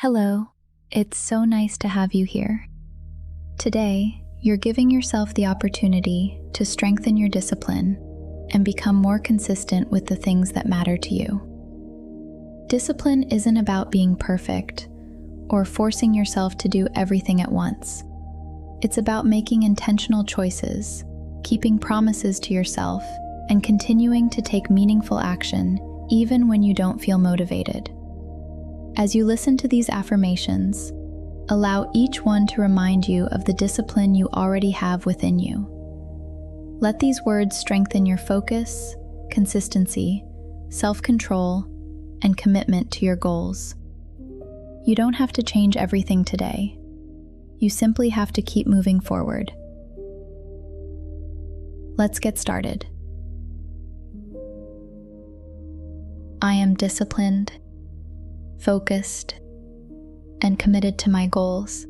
Hello, it's so nice to have you here. Today, you're giving yourself the opportunity to strengthen your discipline and become more consistent with the things that matter to you. Discipline isn't about being perfect or forcing yourself to do everything at once. It's about making intentional choices, keeping promises to yourself, and continuing to take meaningful action even when you don't feel motivated. As you listen to these affirmations, allow each one to remind you of the discipline you already have within you. Let these words strengthen your focus, consistency, self-control, and commitment to your goals. You don't have to change everything today. You simply have to keep moving forward. Let's get started. I am disciplined, focused, and committed to my goals.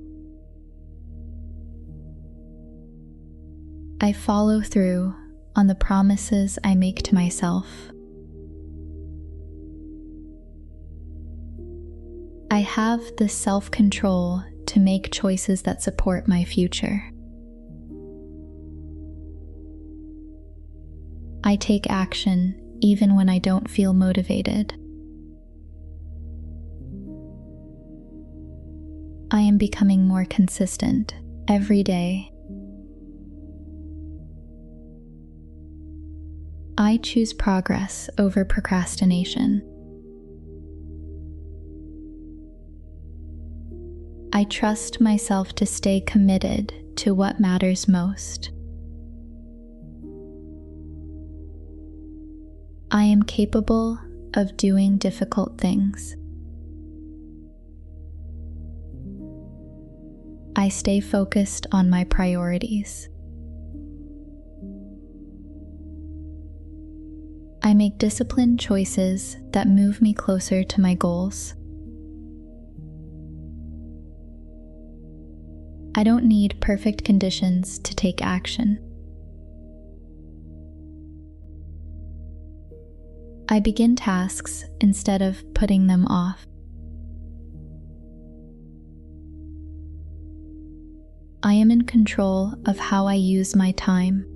I follow through on the promises I make to myself. I have the self-control to make choices that support my future. I take action even when I don't feel motivated. I am becoming more consistent every day. I choose progress over procrastination. I trust myself to stay committed to what matters most. I am capable of doing difficult things. I stay focused on my priorities. I make disciplined choices that move me closer to my goals. I don't need perfect conditions to take action. I begin tasks instead of putting them off. I am in control of how I use my time.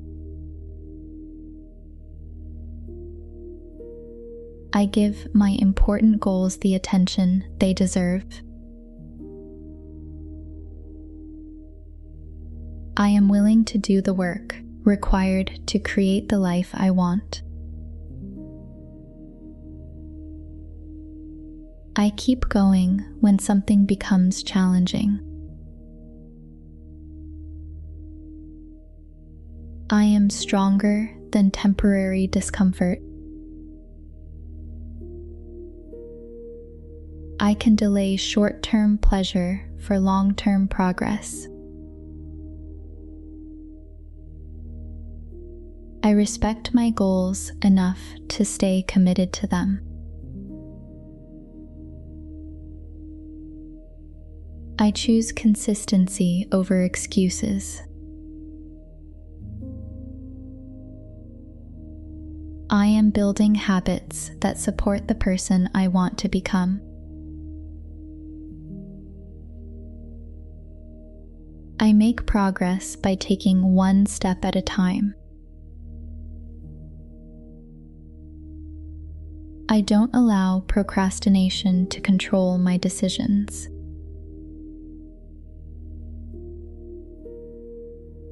I give my important goals the attention they deserve. I am willing to do the work required to create the life I want. I keep going when something becomes challenging. I am stronger than temporary discomfort. I can delay short-term pleasure for long-term progress. I respect my goals enough to stay committed to them. I choose consistency over excuses. I am building habits that support the person I want to become. I make progress by taking one step at a time. I don't allow procrastination to control my decisions.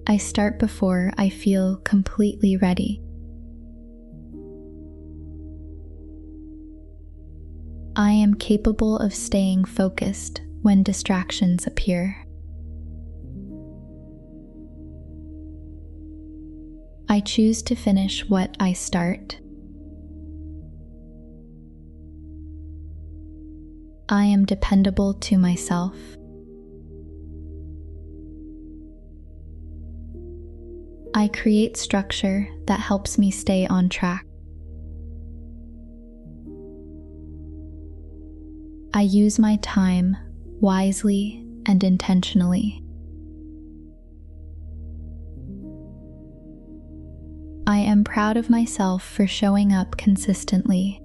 I start before I feel completely ready. I am capable of staying focused when distractions appear. I choose to finish what I start. I am dependable to myself. I create structure that helps me stay on track. I use my time wisely and intentionally. I am proud of myself for showing up consistently.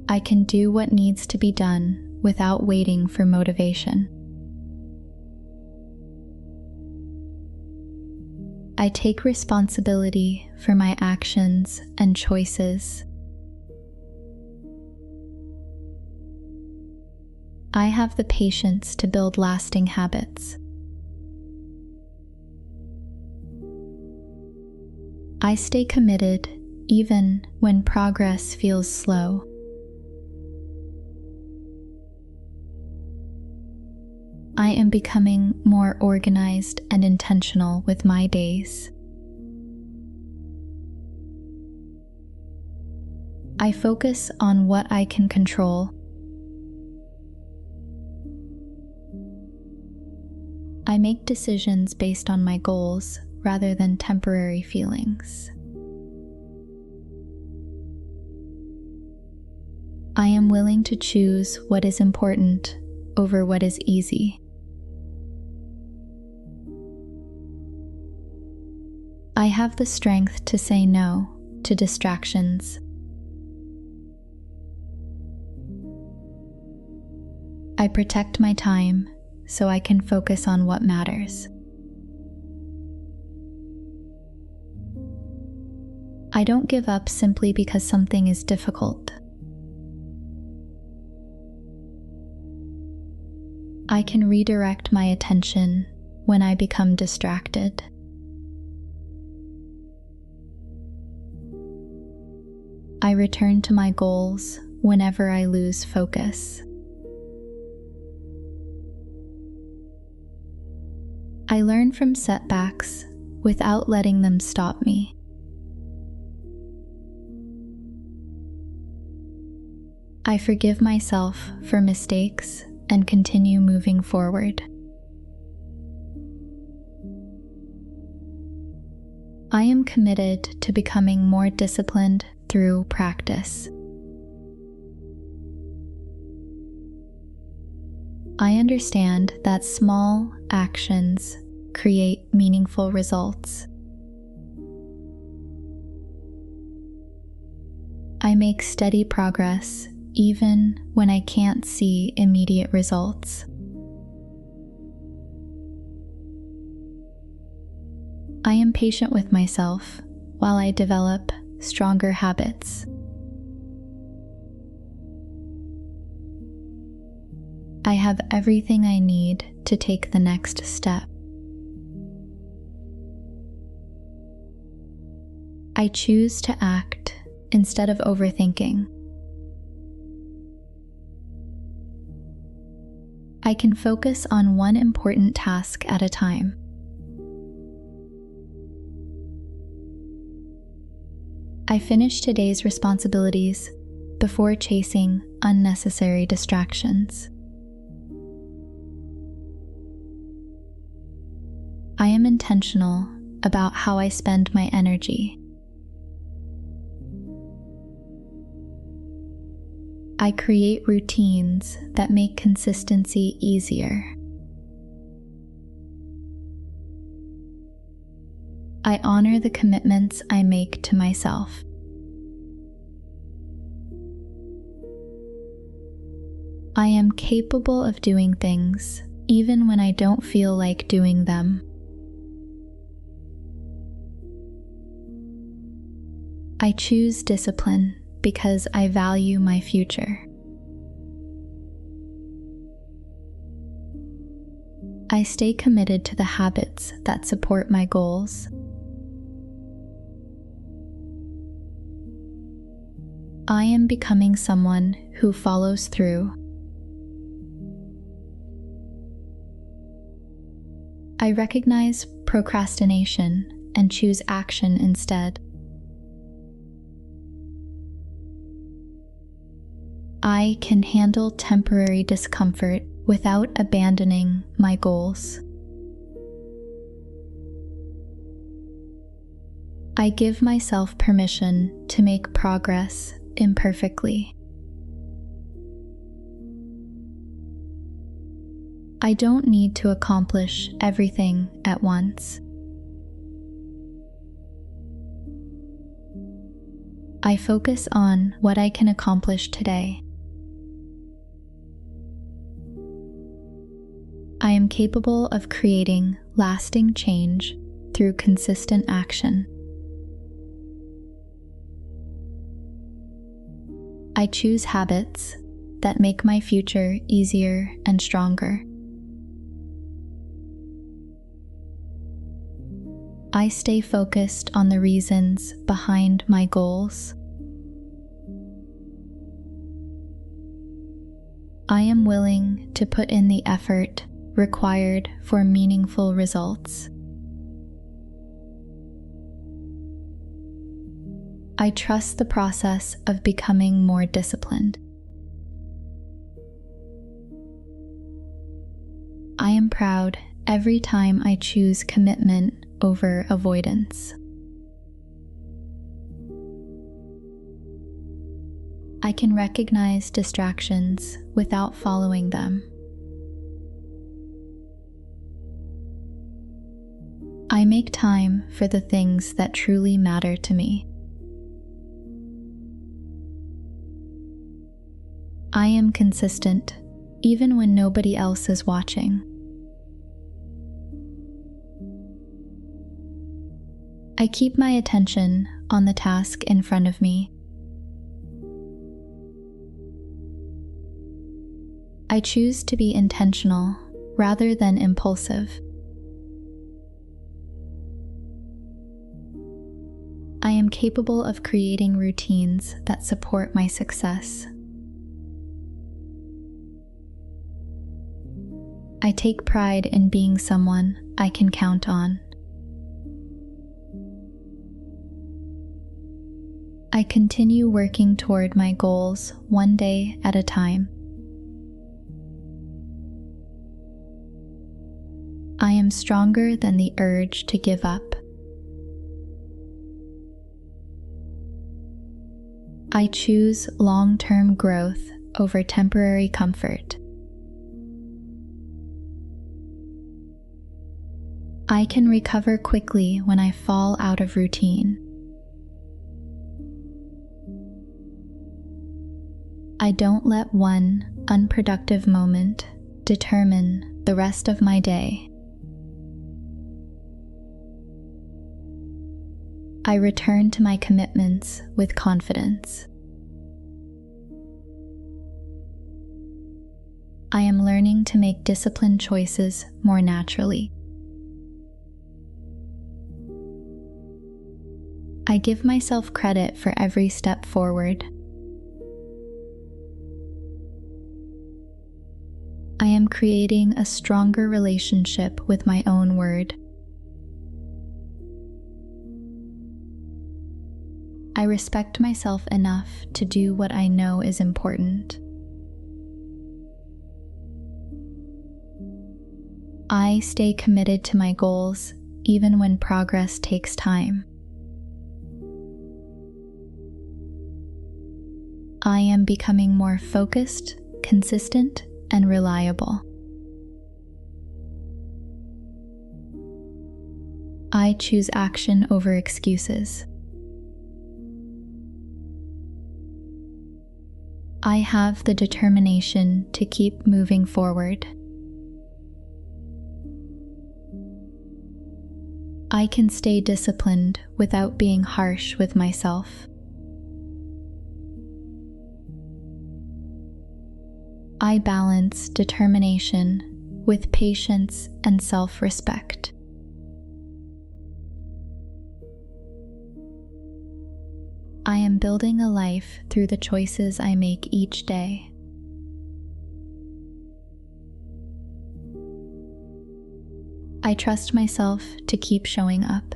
I can do what needs to be done without waiting for motivation. I take responsibility for my actions and choices. I have the patience to build lasting habits. I stay committed even when progress feels slow. I am becoming more organized and intentional with my days. I focus on what I can control. I make decisions based on my goals rather than temporary feelings. I am willing to choose what is important over what is easy. I have the strength to say no to distractions. I protect my time so I can focus on what matters. I don't give up simply because something is difficult. I can redirect my attention when I become distracted. I return to my goals whenever I lose focus. I learn from setbacks without letting them stop me. I forgive myself for mistakes and continue moving forward. I am committed to becoming more disciplined through practice. I understand that small actions create meaningful results. I make steady progress even when I can't see immediate results. I am patient with myself while I develop stronger habits. I have everything I need to take the next step. I choose to act instead of overthinking. I can focus on one important task at a time. I finish today's responsibilities before chasing unnecessary distractions. I am intentional about how I spend my energy. I create routines that make consistency easier. I honor the commitments I make to myself. I am capable of doing things even when I don't feel like doing them. I choose discipline because I value my future. I stay committed to the habits that support my goals. I am becoming someone who follows through. I recognize procrastination and choose action instead. I can handle temporary discomfort without abandoning my goals. I give myself permission to make progress imperfectly. I don't need to accomplish everything at once. I focus on what I can accomplish today. I am capable of creating lasting change through consistent action. I choose habits that make my future easier and stronger. I stay focused on the reasons behind my goals. I am willing to put in the effort required for meaningful results. I trust the process of becoming more disciplined. I am proud every time I choose commitment over avoidance. I can recognize distractions without following them. I make time for the things that truly matter to me. I am consistent, even when nobody else is watching. I keep my attention on the task in front of me. I choose to be intentional rather than impulsive. I am capable of creating routines that support my success. I take pride in being someone I can count on. I continue working toward my goals one day at a time. I am stronger than the urge to give up. I choose long-term growth over temporary comfort. I can recover quickly when I fall out of routine. I don't let one unproductive moment determine the rest of my day. I return to my commitments with confidence. I am learning to make disciplined choices more naturally. I give myself credit for every step forward. I am creating a stronger relationship with my own word. I respect myself enough to do what I know is important. I stay committed to my goals even when progress takes time. I am becoming more focused, consistent, and reliable. I choose action over excuses. I have the determination to keep moving forward. I can stay disciplined without being harsh with myself. I balance determination with patience and self-respect. I am building a life through the choices I make each day. I trust myself to keep showing up.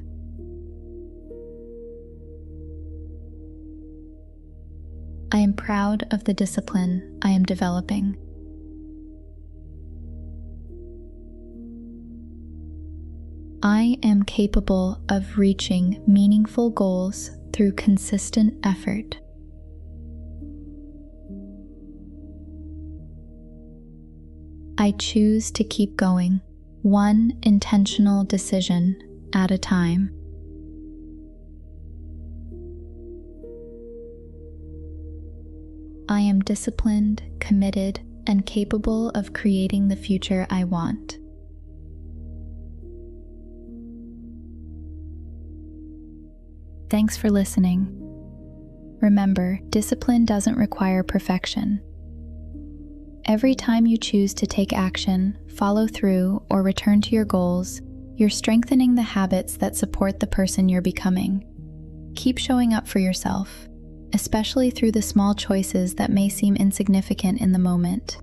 I am proud of the discipline I am developing. I am capable of reaching meaningful goals through consistent effort. I choose to keep going, one intentional decision at a time. I am disciplined, committed, and capable of creating the future I want. Thanks for listening. Remember, discipline doesn't require perfection. Every time you choose to take action, follow through, or return to your goals, you're strengthening the habits that support the person you're becoming. Keep showing up for yourself, especially through the small choices that may seem insignificant in the moment.